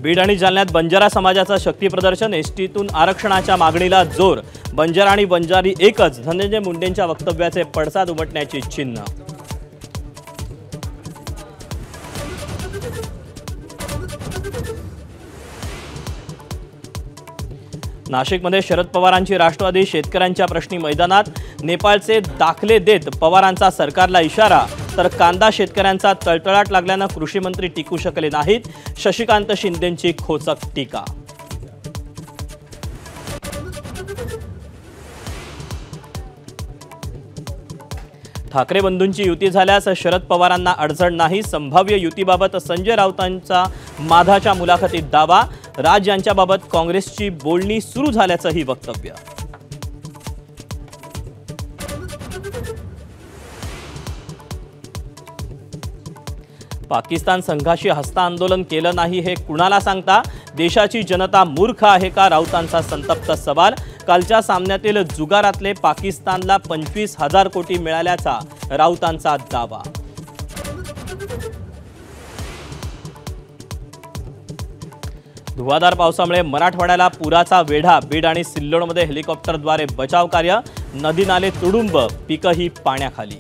बीड आणि जालन्यात बंजारा समाजाचा शक्ती प्रदर्शन, एसटीतून आरक्षणाच्या मागणीला जोर। बंजारा आणि बंजारी एकच, धनंजय मुंडेंच्या वक्तव्याचे पडसाद उमटण्याची चिन्ह। नाशिकमध्ये शरद पवारांची राष्ट्रवादी शेतकऱ्यांच्या प्रश्नी मैदानात, नेपाळचे दाखले देत पवारांचा सरकारला इशारा। तर कांदा शेतकऱ्यांचा तळतळाट लागल्याने कृषी मंत्री टिकू शकले नाहीत, शशिकांत शिंदेंची खोचक टीका। ठाकरे बंधूंची युती झाल्यास शरद पवारांना अडचण नाही, संभाव्य युतीबाबत संजय राऊतांचा माधाच्या मुलाखतीत दावा। राज यांच्याबाबत काँग्रेसची बोलणी सुरू झाल्याचंही वक्तव्य। पाकिस्तान संघाशी हस्तांदोलन केलं नाही हे कुणाला सांगता, देशाची जनता मूर्ख आहे का, राऊतांचा संतप्त सवाल। कालच्या सामन्यातील जुगारातले पाकिस्तानला 25,000 कोटी मिळाल्याचा राऊतांचा दावा। धुवाधार पावसामुळे मराठवाड्याला पुराचा वेढा, बीड आणि सिल्लोडमध्ये हेलिकॉप्टरद्वारे बचाव कार्य, नदी नाले तुडुंब, पिकंही पाण्याखाली।